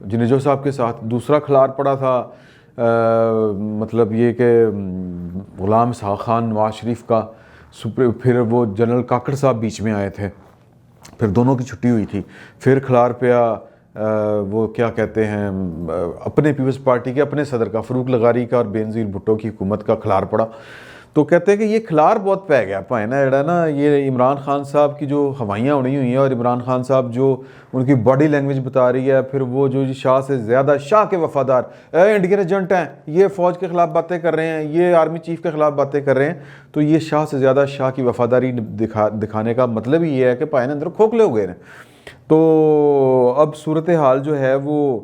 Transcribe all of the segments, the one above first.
جنیجو صاحب کے ساتھ. دوسرا کھلار پڑا تھا مطلب یہ کہ غلام اسحاق خان نواز شریف کا, پھر وہ جنرل کاکڑ صاحب بیچ میں آئے تھے, پھر دونوں کی چھٹی ہوئی تھی. پھر کھلار پیا وہ کیا کہتے ہیں اپنے پیپلز پارٹی کے اپنے صدر کا, فاروق لغاری کا اور بینظیر بھٹو کی حکومت کا کھلار پڑا. تو کہتے ہیں کہ یہ کھلار بہت پہ گیا پائے نا جڑا نا, یہ عمران خان صاحب کی جو ہوائیاں اڑی ہوئی ہیں, اور عمران خان صاحب جو ان کی باڈی لینگویج بتا رہی ہے, پھر وہ جو شاہ سے زیادہ شاہ کے وفادار انڈین ایجنٹ ہیں, یہ فوج کے خلاف باتیں کر رہے ہیں, یہ آرمی چیف کے خلاف باتیں کر رہے ہیں, تو یہ شاہ سے زیادہ شاہ کی وفاداری دکھانے کا مطلب ہی یہ ہے کہ پائے اندر کھوکھلے ہو گئے ہیں. تو اب صورتحال جو ہے وہ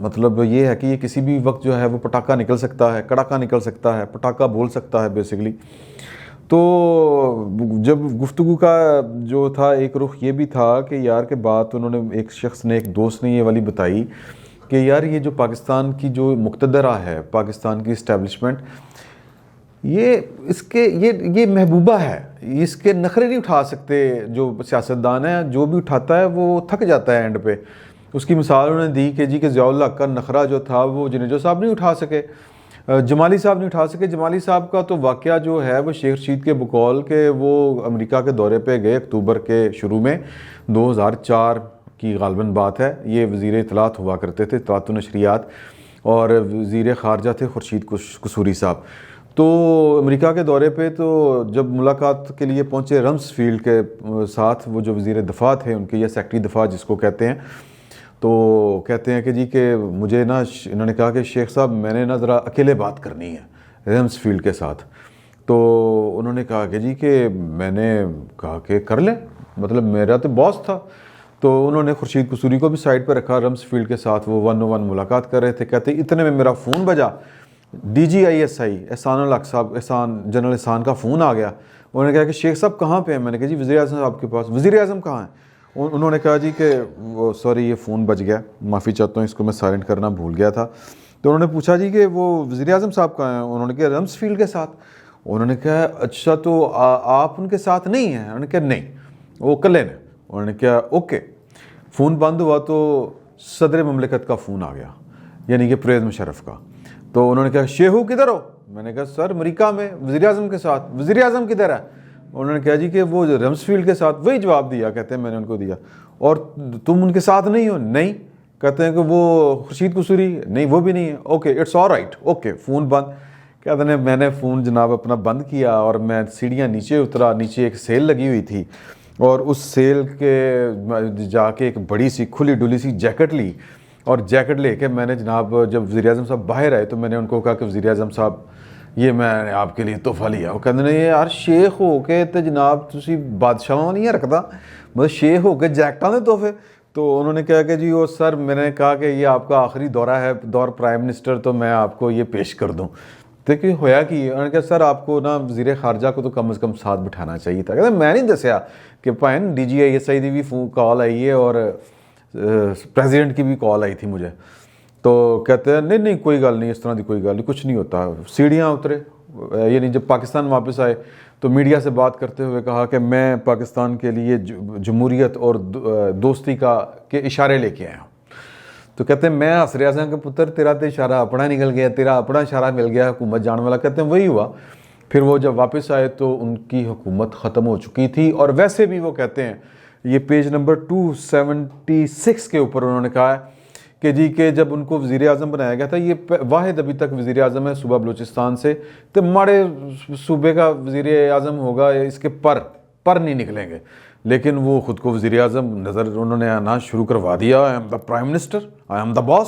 مطلب یہ ہے کہ یہ کسی بھی وقت جو ہے وہ پٹاخہ نکل سکتا ہے, کڑاکا نکل سکتا ہے, پٹاخہ بول سکتا ہے بیسیکلی. تو جب گفتگو کا جو تھا ایک رخ یہ بھی تھا کہ یار کے بات انہوں نے ایک شخص نے, ایک دوست نے یہ والی بتائی کہ یار یہ جو پاکستان کی جو مقتدرہ ہے, پاکستان کی اسٹیبلشمنٹ, یہ اس کے یہ محبوبہ ہے, اس کے نخرے نہیں اٹھا سکتے جو سیاستدان ہیں, جو بھی اٹھاتا ہے وہ تھک جاتا ہے اینڈ پہ. اس کی مثال انہوں نے دی کہ جی کہ ضیاء الحق کا نخرہ جو تھا وہ جنیجو صاحب نہیں اٹھا سکے, جمالی صاحب نہیں اٹھا سکے. جمالی صاحب کا تو واقعہ جو ہے وہ شیخ رشید کے بقول کہ وہ امریکہ کے دورے پہ گئے اکتوبر کے شروع میں 2004 کی غالباً بات ہے. یہ وزیر اطلاعات ہوا کرتے تھے, اطلاعات و نشریات, اور وزیر خارجہ تھے خورشید قصوری صاحب. تو امریکہ کے دورے پہ تو جب ملاقات کے لیے پہنچے رمز فیلڈ کے ساتھ, وہ جو وزیر دفاع تھے ان کے, یا سیکٹری دفاع جس کو کہتے ہیں, تو کہتے ہیں کہ جی کہ مجھے نا, انہوں نے کہا کہ شیخ صاحب میں نے نا ذرا اکیلے بات کرنی ہے رمز فیلڈ کے ساتھ. تو انہوں نے کہا کہ جی کہ میں نے کہا کہ کر لیں, مطلب میرا تو باس تھا. تو انہوں نے خورشید قصوری کو بھی سائڈ پہ رکھا, رمز فیلڈ کے ساتھ وہ 101 ملاقات کر رہے تھے. کہتے اتنے میں میرا فون بجا, D G I S I احسان الحق صاحب, جنرل احسان کا فون آ گیا. انہوں نے کہا کہ شیخ صاحب کہاں پہ ہیں؟ میں نے کہا جی وزیر اعظم صاحب کے پاس. وزیر اعظم کہاں ہیں؟ انہوں نے کہا جی کہ وہ سوری یہ فون بج گیا, معافی چاہتا ہوں, اس کو میں سائلنٹ کرنا بھول گیا تھا. تو انہوں نے پوچھا جی کہ وہ وزیر اعظم صاحب کہاں ہیں؟ انہوں نے کہا رمز فیلڈ کے ساتھ. انہوں نے کہا اچھا تو آپ ان کے ساتھ نہیں ہیں؟ انہوں نے کہا نہیں, وہ کلے نے. انہوں نے کہا اوکے. فون بند ہوا تو صدر مملکت کا فون آ گیا, یعنی کہ پرویز مشرف کا. تو انہوں نے کہا شیخو کدھر ہو؟ میں نے کہا سر امریکہ میں وزیر اعظم کے ساتھ. وزیر اعظم کدھر ہے؟ انہوں نے کہا جی کہ وہ رمز فیلڈ کے ساتھ. وہی جواب دیا, کہتے ہیں میں نے ان کو دیا. اور تم ان کے ساتھ نہیں ہو؟ نہیں. کہتے ہیں کہ وہ خورشید قصوری؟ نہیں وہ بھی نہیں ہے. Okay it's all right, okay. Phone بند. کہتے ہیں میں نے فون جناب اپنا بند کیا اور میں سیڑھیاں نیچے اترا. نیچے ایک سیل لگی ہوئی تھی, اور اس سیل کے جا کے ایک بڑی سی کھلی ڈلی سی جیکٹ لی, اور جیکٹ لے کے میں نے جناب جب وزیر اعظم صاحب باہر آئے تو میں نے ان کو کہا کہ وزیر اعظم صاحب یہ میں نے آپ کے لیے تحفہ لیا. وہ کہتے ہیں یار شیخ ہو کے تو جناب تسی بادشاہاں نہیں رکھتا, مطلب شیخ ہو کے جیکٹاں دے تحفے. تو انہوں نے کہا کہ جی وہ سر میں نے کہا کہ یہ آپ کا آخری دورہ ہے, دور پرائم منسٹر, تو میں آپ کو یہ پیش کر دوں. دیکھیے ہویا کہ انہوں نے کہا سر آپ کو نا وزیر خارجہ کو تو کم از کم ساتھ بٹھانا چاہیے تھا. کہتے ہیں میں نہیں دسیا کہ پائن DG ISI دی بھی کال آئی ہے اور پریزیڈنٹ کی بھی کال آئی تھی مجھے. تو کہتے ہیں نہیں نہیں کوئی گل نہیں, اس طرح دی کوئی گل نہیں, کچھ نہیں ہوتا. سیڑھیاں اترے, یعنی جب پاکستان واپس آئے تو میڈیا سے بات کرتے ہوئے کہا کہ میں پاکستان کے لیے جمہوریت اور دوستی کے اشارے لے کے آیا ہوں. تو کہتے ہیں میں ہس رہا سا کہ پتر تیرا تو اشارہ اپنا نکل گیا, تیرا اپنا اشارہ مل گیا حکومت جان والا. کہتے ہیں وہی ہوا. پھر وہ جب واپس آئے تو ان کی حکومت ختم ہو چکی تھی. اور ویسے بھی وہ کہتے ہیں, یہ پیج نمبر 276 کے اوپر انہوں نے کہا ہے کہ جی کہ جب ان کو وزیر اعظم بنایا گیا تھا, یہ واحد ابھی تک وزیر اعظم ہے صوبہ بلوچستان سے, تو ماڑے صوبے کا وزیر اعظم ہوگا, اس کے پر نہیں نکلیں گے. لیکن وہ خود کو وزیر اعظم نظر انہوں نے آنا شروع کروا دیا, I am the prime minister, I am the boss.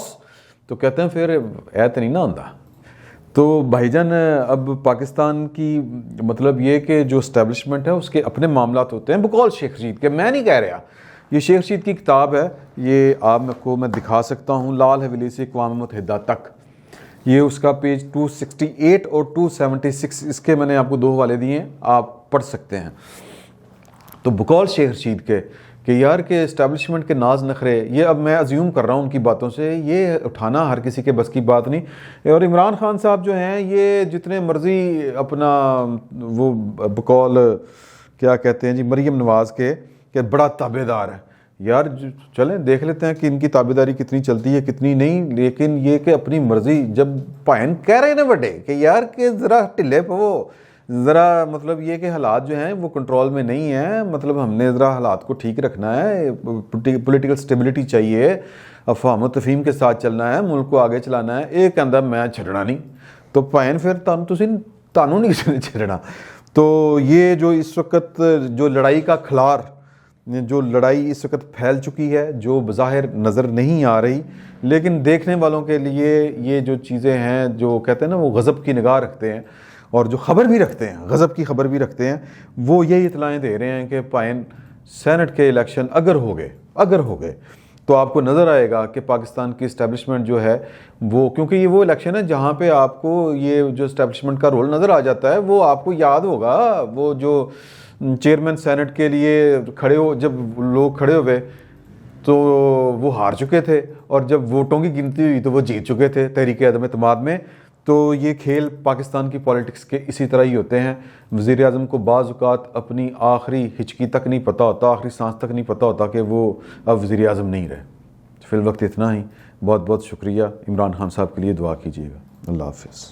تو کہتے ہیں پھر ایت نہیں نہ ہوتا. تو بھائی جان اب پاکستان کی مطلب یہ کہ جو اسٹیبلشمنٹ ہے اس کے اپنے معاملات ہوتے ہیں بقول شیخ رشید کے. میں نہیں کہہ رہا, یہ شیخ رشید کی کتاب ہے, یہ آپ کو میں دکھا سکتا ہوں, لال حویلی سے اقوام متحدہ تک. یہ اس کا پیج 268 اور 276, اس کے میں نے آپ کو 2 حوالے دیے ہیں, آپ پڑھ سکتے ہیں. تو بقول شیخ رشید کے کہ یار کہ اسٹیبلشمنٹ کے ناز نخرے, یہ اب میں ازیوم کر رہا ہوں ان کی باتوں سے, یہ اٹھانا ہر کسی کے بس کی بات نہیں. اور عمران خان صاحب جو ہیں یہ جتنے مرضی اپنا وہ بقول کیا کہتے ہیں جی مریم نواز کے کہ بڑا تابع دار ہے, یار چلیں دیکھ لیتے ہیں کہ ان کی تابعداری کتنی چلتی ہے کتنی نہیں، لیکن یہ کہ اپنی مرضی جب پائن کہہ رہے ہیں نا بڑے کہ یار کہ ذرا ٹھلے پو، ذرا مطلب یہ کہ حالات جو ہیں وہ کنٹرول میں نہیں ہیں، مطلب ہم نے ذرا حالات کو ٹھیک رکھنا ہے، پولیٹیکل سٹیبلٹی چاہیے، افہام و تفہیم کے ساتھ چلنا ہے، ملک کو آگے چلانا ہے، ایک اندر میں چھڑنا نہیں تو پائن پھر تانوں نہیں کسی نے چھڑنا۔ تو یہ جو اس وقت جو لڑائی کا کھلار، جو لڑائی اس وقت پھیل چکی ہے، جو بظاہر نظر نہیں آ رہی لیکن دیکھنے والوں کے لیے یہ جو چیزیں ہیں جو کہتے ہیں نا وہ غضب کی نگاہ رکھتے ہیں اور جو خبر بھی رکھتے ہیں، غضب کی خبر بھی رکھتے ہیں، وہ یہی اطلاعیں دے رہے ہیں کہ پائن سینٹ کے الیکشن اگر ہو گئے تو آپ کو نظر آئے گا کہ پاکستان کی اسٹیبلشمنٹ جو ہے وہ، کیونکہ یہ وہ الیکشن ہے جہاں پہ آپ کو یہ جو اسٹیبلشمنٹ کا رول نظر آ جاتا ہے، وہ آپ کو یاد ہوگا وہ جو چیئرمین سینٹ کے لیے جب لوگ کھڑے ہوئے تو وہ ہار چکے تھے، اور جب ووٹوں کی گنتی ہوئی تو وہ جیت چکے تھے تحریک عدم اعتماد میں۔ تو یہ کھیل پاکستان کی پالیٹکس کے اسی طرح ہی ہوتے ہیں۔ وزیر اعظم کو بعض اوقات اپنی آخری ہچکی تک نہیں پتہ ہوتا، آخری سانس تک نہیں پتہ ہوتا کہ وہ اب وزیر اعظم نہیں رہے۔ فی الوقت اتنا ہی، بہت بہت شکریہ۔ عمران خان صاحب کے لیے دعا کیجیے گا۔ اللہ حافظ۔